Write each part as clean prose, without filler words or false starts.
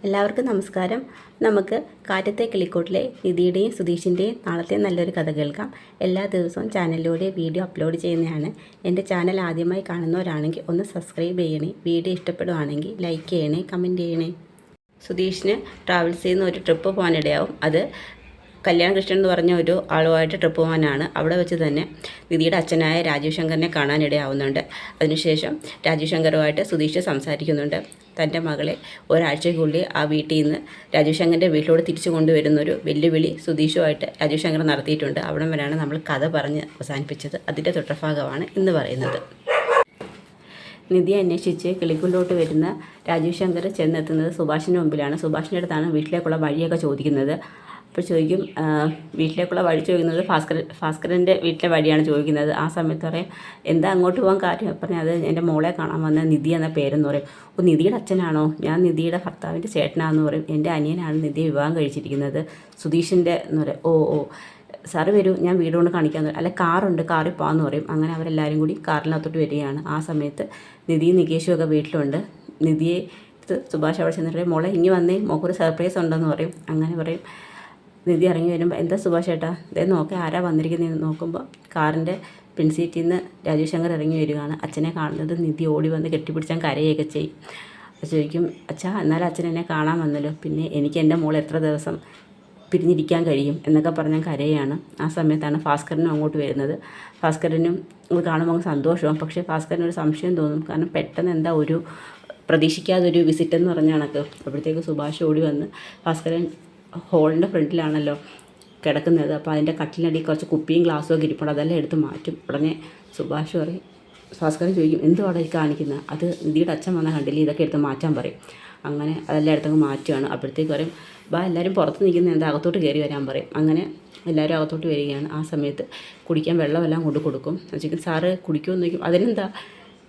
എല്ലാവർക്കും നമസ്കാരം. നമുക്ക് കാറ്റത്തെ കിളിക്കൂട്ടിലെ നിധിയുടെയും സുധീഷിൻ്റെയും നാളത്തെ നല്ലൊരു കഥ കേൾക്കാം. എല്ലാ ദിവസവും ചാനലിലൂടെ വീഡിയോ അപ്ലോഡ് ചെയ്യുന്നതാണ്. എൻ്റെ ചാനൽ ആദ്യമായി കാണുന്നവരാണെങ്കിൽ ഒന്ന് സബ്സ്ക്രൈബ് ചെയ്യണേ. വീഡിയോ ഇഷ്ടപ്പെടുവാണെങ്കിൽ ലൈക്ക് ചെയ്യണേ, കമൻറ്റ് ചെയ്യണേ. സുധീഷിന് ട്രാവൽസ് ചെയ്യുന്ന ഒരു ട്രിപ്പ് പോകാനിടയാവും. അത് കല്യാൺ കൃഷ്ണൻ എന്ന് പറഞ്ഞ ഒരു ആളുമായിട്ട് ട്രിപ്പ് പോകാനാണ്. അവിടെ വെച്ച് തന്നെ നിധിയുടെ അച്ഛനായ രാജീവ് ശങ്കറിനെ കാണാനിടയാവുന്നുണ്ട്. അതിനുശേഷം രാജീവ് ശങ്കറുമായിട്ട് സുധീഷ് സംസാരിക്കുന്നുണ്ട്. തൻ്റെ മകളെ ഒരാഴ്ചയ്ക്കുള്ളിൽ ആ വീട്ടിൽ നിന്ന് രാജീവ് ശങ്കറിൻ്റെ വീട്ടിലോട്ട് തിരിച്ചു കൊണ്ടുവരുന്നൊരു വെല്ലുവിളി സുധീഷുമായിട്ട് രാജീവ് ശങ്കർ നടത്തിയിട്ടുണ്ട്. അവിടം വരെയാണ് നമ്മൾ കഥ പറഞ്ഞ് അവസാനിപ്പിച്ചത്. അതിൻ്റെ തുടർഭാഗമാണ് ഇന്ന് പറയുന്നത്. നിധിയെ അന്വേഷിച്ച് കിളിക്കുള്ളിലോട്ട് വരുന്ന രാജീവ് ശങ്കർ ചെന്നെത്തുന്നത് സുഭാഷിൻ്റെ മുമ്പിലാണ്. സുഭാഷിൻ്റെ അടുത്താണ് വീട്ടിലേക്കുള്ള വഴിയൊക്കെ ചോദിക്കുന്നത്. അപ്പോൾ ചോദിക്കും, വീട്ടിലേക്കുള്ള വഴി ചോദിക്കുന്നത് ഭാസ്കരൻ്റെ വീട്ടിലെ വഴിയാണ് ചോദിക്കുന്നത്. ആ സമയത്ത് പറയും, എന്താ അങ്ങോട്ട് പോകാൻ കാര്യം? പറഞ്ഞാൽ അത് എൻ്റെ മോളെ കാണാൻ വന്ന നിധി എന്ന പേരെന്ന് പറയും. ഓ, നിധിയുടെ അച്ഛനാണോ? ഞാൻ നിധിയുടെ ഭർത്താവിൻ്റെ ചേട്ടനാണെന്ന് പറയും. എൻ്റെ അനിയനാണ് നിധിയെ വിവാഹം കഴിച്ചിരിക്കുന്നത്, സുധീഷിൻ്റെ എന്ന് പറയും. ഓ സാറ് വരൂ, ഞാൻ വീട് കൊണ്ട് കാണിക്കാമെന്ന് പറയും. അല്ല, കാറുണ്ട്, കാറിൽ പോകാമെന്ന് പറയും. അങ്ങനെ അവരെല്ലാവരും കൂടി കാറിനകത്തോട്ട് വരികയാണ്. ആ സമയത്ത് നിധിയും നികേഷും ഒക്കെ വീട്ടിലുണ്ട്. നിധിയെ സുഭാഷ് അവിടെ ചെന്നിട്ട് മോളെ ഇനി വന്നേ, മോക്കൊരു സർപ്രൈസ് ഉണ്ടെന്ന് പറയും. അങ്ങനെ പറയും. നിധി ഇറങ്ങി വരുമ്പോൾ, എന്താ സുഭാഷ് ചേട്ടാ, ഇതേ നോക്കി ആരാ വന്നിരിക്കുന്നതെന്ന് നോക്കുമ്പോൾ കാറിൻ്റെ പിൻസീറ്റിൽ നിന്ന് രാജീവ് ശങ്കർ ഇറങ്ങി വരികയാണ്. അച്ഛനെ കാണുന്നത് നിധി ഓടി വന്ന് കെട്ടിപ്പിടിച്ചാൽ കരയൊക്കെ ചെയ്യും. ചോദിക്കും, അച്ഛാ എന്നാലും അച്ഛൻ എന്നെ കാണാൻ വന്നല്ലോ, പിന്നെ എനിക്ക് എൻ്റെ മോൾ എത്ര ദിവസം പിരിഞ്ഞിരിക്കാൻ കഴിയും എന്നൊക്കെ പറഞ്ഞാൽ കരയാണ്. ആ സമയത്താണ് ഭാസ്കരനും അങ്ങോട്ട് വരുന്നത്. ഭാസ്കരനും ഇത് കാണുമ്പോൾ സന്തോഷവും, പക്ഷേ ഭാസ്കരനൊരു സംശയം തോന്നും. കാരണം പെട്ടെന്ന് എന്താ ഒരു പ്രതീക്ഷിക്കാതൊരു വിസിറ്റ് എന്ന് പറഞ്ഞ കണക്ക്. അപ്പോഴത്തേക്ക് സുഭാഷ് ഓടി വന്ന്, ഭാസ്കരൻ ഹോളിൻ്റെ ഫ്രണ്ടിലാണല്ലോ കിടക്കുന്നത്. അപ്പോൾ അതിൻ്റെ കട്ടിലിനടിയിൽ കുറച്ച് കുപ്പിയും ഗ്ലാസ്സും ഒക്കെ ഇരിപ്പുണ്ട്. അതെല്ലാം എടുത്ത് മാറ്റും. ഉടനെ സുഭാഷ് പറയും, ഭാസ്കരൻ ചോദിക്കും, എന്തുവാണ് ഈ കാണിക്കുന്നത്? അത് നിധിയുടെ അച്ഛൻ വന്നാൽ കണ്ടില്ലേ, ഇതൊക്കെ എടുത്ത് മാറ്റാൻ പറയും. അങ്ങനെ അതെല്ലാം എടുത്തങ്ങ് മാറ്റുകയാണ്. അപ്പോഴത്തേക്ക് പറയും, എല്ലാവരും പുറത്ത് നിൽക്കുന്ന എന്താ, അകത്തോട്ട് കയറി വരാൻ പറയും. അങ്ങനെ എല്ലാവരും അകത്തോട്ട് വരികയാണ്. ആ സമയത്ത് കുടിക്കാൻ വെള്ളമെല്ലാം കൊണ്ട് കൊടുക്കും. ചോദിക്കും, സാറ് കുടിക്കുമെന്ന് ചോദിക്കും. അതിനെന്താ?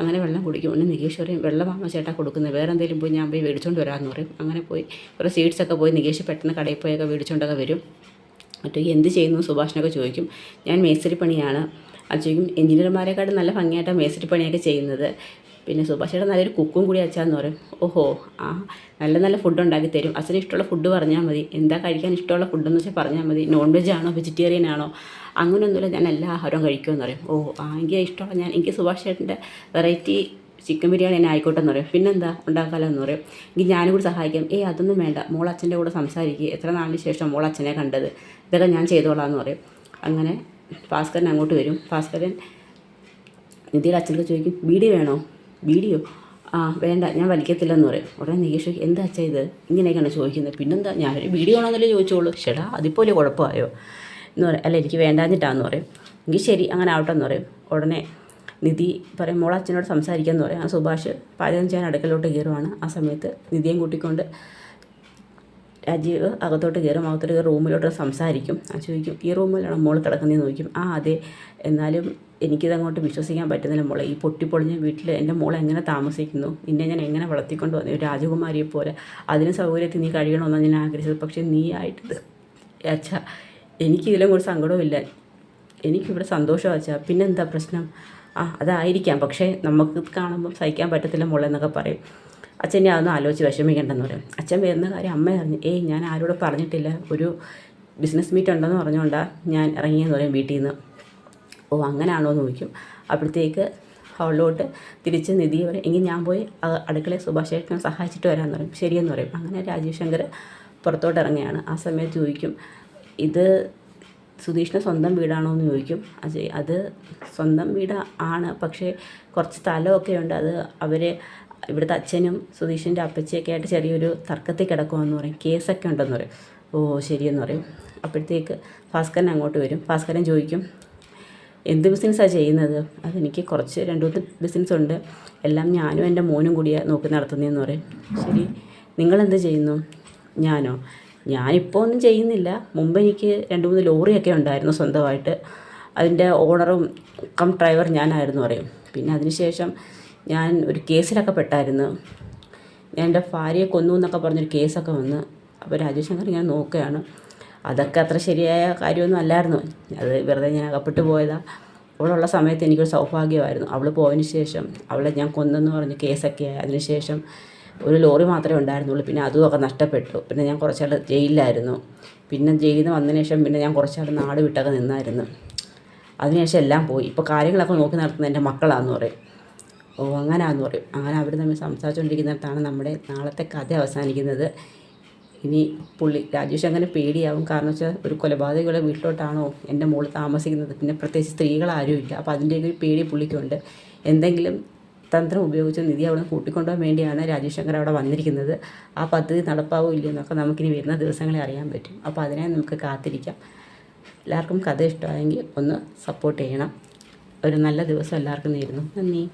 അങ്ങനെ വെള്ളം കുടിക്കും. ഉടനെ നികേഷ് പറയും, വെള്ളമാണോ ചേട്ടാ കൊടുക്കുന്നത്? വേറെ എന്തെങ്കിലും പോയി ഞാൻ പോയി മേടിച്ചുകൊണ്ട് വരാമെന്ന് പറയും. അങ്ങനെ പോയി കുറേ സ്വീറ്റ്സൊക്കെ പോയി നികേഷ് പെട്ടെന്ന് കടയിൽ പോയൊക്കെ മേടിച്ചുകൊണ്ടൊക്കെ വരും. മറ്റേ എന്ത് ചെയ്യുന്നു സുഭാഷിനൊക്കെ ചോദിക്കും. ഞാൻ മേസ്തിരി പണിയാണ്. അത് ചോദിക്കും, എഞ്ചിനീയർമാരെക്കാട്ടും നല്ല ഭംഗിയായിട്ടാണ് മേസ്തിരി പണിയൊക്കെ ചെയ്യുന്നത്. പിന്നെ സുഭാഷേട്ടൻ നല്ലൊരു കുക്കും കൂടി അച്ഛാന്ന് പറയും. ഓഹോ, നല്ല നല്ല ഫുഡ് ഉണ്ടാക്കി തരും. അച്ഛന് ഇഷ്ടമുള്ള ഫുഡ് പറഞ്ഞാൽ മതി. എന്താ കഴിക്കാൻ ഇഷ്ടമുള്ള ഫുഡെന്ന് വെച്ചാൽ പറഞ്ഞാൽ മതി. നോൺ വെജ് ആണോ വെജിറ്റേറിയൻ ആണോ? അങ്ങനെയൊന്നുമില്ല, ഞാൻ എല്ലാ ആഹാരവും കഴിക്കുമെന്ന് പറയും. എനിക്ക് ഇഷ്ടമുള്ള എനിക്ക് സുഭാഷ് ചേട്ടൻ്റെ വെറൈറ്റി ചിക്കൻ ബിരിയാണി തന്നെ ആയിക്കോട്ടെ എന്ന് പറയും. പിന്നെന്താ ഉണ്ടാക്കാമല്ലോ എന്ന് പറയും. എങ്കിൽ ഞാനും കൂടി സഹായിക്കാം. അതൊന്നും വേണ്ട, മോൾ അച്ഛൻ്റെ കൂടെ സംസാരിക്കുക. എത്ര നാളിന് ശേഷം മോൾ അച്ഛനെ കണ്ടത്, ഇതൊക്കെ ഞാൻ ചെയ്തോളാം എന്ന് പറയും. അങ്ങനെ ഭാസ്കരൻ അങ്ങോട്ട് വരും. ഭാസ്കരൻ നിധിയുടെ അച്ഛനൊക്കെ ചോദിക്കും, ബീഡി വേണോ? ബീഡിയോ? വേണ്ട, ഞാൻ വലിക്കത്തില്ലെന്ന് പറയും. ഉടനെ നികേഷ് എന്താ അച്ഛാ ഇത് ഇങ്ങനെയൊക്കെയാണ് ചോദിക്കുന്നത്? പിന്നെന്താ, ഞാനൊരു ബീഡിയോ ആണെന്നല്ലേ ചോദിച്ചോളൂ. ചേട്ടാ അതിപ്പോലെ കുഴപ്പമായോ എന്ന് പറയും. അല്ല, എനിക്ക് വേണ്ടാഞ്ഞിട്ടാന്ന് പറയും. എങ്കിൽ ശരി, അങ്ങനെ ആവട്ടെ എന്ന് പറയും. ഉടനെ നിധി പറയും, മോൾ അച്ഛനോട് സംസാരിക്കാമെന്ന് പറയും. സുഭാഷ് പാചകം ചെയ്യാൻ അടുക്കലോട്ട് കയറുവാണ്. ആ സമയത്ത് നിധിയും കൂട്ടിക്കൊണ്ട് രാജീവ് അകത്തോട്ട് കയറും. അകത്തോട്ട് കയറി റൂമിലോട്ട് സംസാരിക്കും. ചോദിക്കും, ഈ റൂമിലാണോ മോൾ കിടക്കുന്നതെന്ന് ചോദിക്കും. അതെ, എന്നാലും എനിക്കിതങ്ങോട്ട് വിശ്വസിക്കാൻ പറ്റുന്നില്ല മോളെ. ഈ പൊട്ടിപ്പൊളിഞ്ഞ വീട്ടിൽ എൻ്റെ മോളെ എങ്ങനെ താമസിക്കുന്നു? നിന്നെ ഞാൻ എങ്ങനെ വളർത്തിക്കൊണ്ട് വന്നു, ഒരു രാജകുമാരിയെ പോലെ. അതിന് സൗകര്യത്തിൽ നീ കഴിയണമെന്നാണ് ഞാൻ ആഗ്രഹിച്ചത്. പക്ഷേ നീ ആയിട്ടത് അച്ഛാ, എനിക്കിതിലും കൂടി സങ്കടവുമില്ല, എനിക്കിവിടെ സന്തോഷമാണ് അച്ഛാ. പിന്നെന്താ പ്രശ്നം? അതായിരിക്കാം, പക്ഷേ നമുക്ക് കാണുമ്പം സഹിക്കാൻ പറ്റത്തില്ല മോളെ എന്നൊക്കെ പറയും. അച്ഛനെ അതൊന്നും ആലോചിച്ച് വിഷമിക്കേണ്ടെന്ന് പറയും. അച്ഛൻ വരുന്ന കാര്യം അമ്മ അറിഞ്ഞു. ഞാൻ ആരോടും പറഞ്ഞിട്ടില്ല, ഒരു ബിസിനസ് മീറ്റ് ഉണ്ടെന്ന് പറഞ്ഞുകൊണ്ടാണ് ഞാൻ ഇറങ്ങിയെന്ന് പറയും വീട്ടിൽ നിന്ന്. അങ്ങനെയാണോ എന്ന് ചോദിക്കും. അപ്പോഴത്തേക്ക് ഹോളിലോട്ട് തിരിച്ച് നിധി പറയും, എങ്കിൽ ഞാൻ പോയി അടുക്കളയിൽ സുഭാഷ് ചേട്ടനെ സഹായിച്ചിട്ട് വരാമെന്ന് പറയും. ശരിയെന്ന് പറയും. അങ്ങനെ രാജീവ് ശങ്കർ പുറത്തോട്ട് ഇറങ്ങിയാണ്. ആ സമയത്ത് ചോദിക്കും, ഇത് സുധീഷിൻ്റെ സ്വന്തം വീടാണോ എന്ന് ചോദിക്കും. അത് സ്വന്തം വീട് ആണ്, പക്ഷേ കുറച്ച് സ്ഥലമൊക്കെ ഉണ്ട്. അത് ഇവിടുത്തെ അച്ഛനും സുധീഷിൻ്റെ അപ്പച്ചിയൊക്കെ ആയിട്ട് ചെറിയൊരു തർക്കത്തിൽ കിടക്കുമെന്ന് പറയും. കേസൊക്കെ ഉണ്ടെന്ന് പറയും. ശരിയെന്ന് പറയും. അപ്പോഴത്തേക്ക് ഭാസ്കരൻ അങ്ങോട്ട് വരും. ഭാസ്കരൻ ചോദിക്കും, എന്ത് ബിസിനസ്സാണ് ചെയ്യുന്നത്? അതെനിക്ക് കുറച്ച് 2-3 ബിസിനസ് ഉണ്ട്, എല്ലാം ഞാനും എൻ്റെ മോനും കൂടിയാണ് നോക്കി നടത്തുന്നതെന്ന് പറയും. ശരി, നിങ്ങളെന്ത് ചെയ്യുന്നു? ഞാനിപ്പോൾ ഒന്നും ചെയ്യുന്നില്ല. മുമ്പ് എനിക്ക് 2-3 ലോറിയൊക്കെ ഉണ്ടായിരുന്നു സ്വന്തമായിട്ട്. അതിൻ്റെ ഓണറും ഡ്രൈവർ ഞാനായിരുന്നു പറയും. പിന്നെ അതിനുശേഷം ഞാൻ ഒരു കേസിലൊക്കെ പെട്ടായിരുന്നു. ഞാൻ എൻ്റെ ഭാര്യയെ കൊന്നു എന്നൊക്കെ പറഞ്ഞൊരു കേസൊക്കെ വന്ന്. അപ്പോൾ രാജീവ് ശങ്കർ ഞാൻ നോക്കുകയാണ്. അതൊക്കെ അത്ര ശരിയായ കാര്യമൊന്നും അല്ലായിരുന്നു. അത് വെറുതെ ഞാൻ അകപ്പെട്ടു പോയതാണ്. അവളുള്ള സമയത്ത് എനിക്കൊരു സൗഭാഗ്യമായിരുന്നു. അവൾ പോയതിന് ശേഷം അവളെ ഞാൻ കൊന്നെന്ന് പറഞ്ഞ് കേസൊക്കെ ആയി. അതിനുശേഷം ഒരു ലോറി മാത്രമേ ഉണ്ടായിരുന്നുള്ളൂ. പിന്നെ അതുമൊക്കെ നഷ്ടപ്പെട്ടു. പിന്നെ ഞാൻ കുറച്ചാൾ ജയിലിലായിരുന്നു. പിന്നെ ജയിലിൽ നിന്ന് വന്നതിന് ശേഷം പിന്നെ ഞാൻ കുറച്ചാൾ നാട് വിട്ടൊക്കെ നിന്നായിരുന്നു. അതിനുശേഷം എല്ലാം പോയി. ഇപ്പോൾ കാര്യങ്ങളൊക്കെ നോക്കി നടത്തുന്നത് എൻ്റെ മക്കളാന്ന് പറയും. ഓ അങ്ങനാന്ന് പറയും. അങ്ങനെ അവർ തമ്മിൽ സംസാരിച്ചുകൊണ്ടിരിക്കുന്നിടത്താണ് നമ്മുടെ നാളത്തെ കഥ അവസാനിക്കുന്നത്. ഇനി രാജേഷ് അങ്ങനെ പേടിയാവും. കാരണം വെച്ചാൽ ഒരു കൊലപാതകയുടെ വീട്ടിലോട്ടാണോ എൻ്റെ മോൾ താമസിക്കുന്നത്. പിന്നെ പ്രത്യേകിച്ച് സ്ത്രീകളാരും ഇല്ല. അപ്പോൾ അതിൻ്റെയൊക്കെ ഒരു പേടി പുള്ളിക്കുണ്ട്. എന്തെങ്കിലും തന്ത്രം ഉപയോഗിച്ച് നിധി അവിടെ കൂട്ടിക്കൊണ്ടുപോകാൻ വേണ്ടിയാണ് രാജേഷ് ശങ്കർ അവിടെ വന്നിരിക്കുന്നത്. ആ പദ്ധതി നടപ്പാവോ ഇല്ലയോ എന്നൊക്കെ നമുക്കിനി വരുന്ന ദിവസങ്ങളെ അറിയാൻ പറ്റും. അപ്പോൾ അതിനായി നമുക്ക് കാത്തിരിക്കാം. എല്ലാവർക്കും കഥ ഇഷ്ടമായെങ്കിൽ ഒന്ന് സപ്പോർട്ട് ചെയ്യണം. ഒരു നല്ല ദിവസം എല്ലാവർക്കും നേരുന്നു. നന്ദി.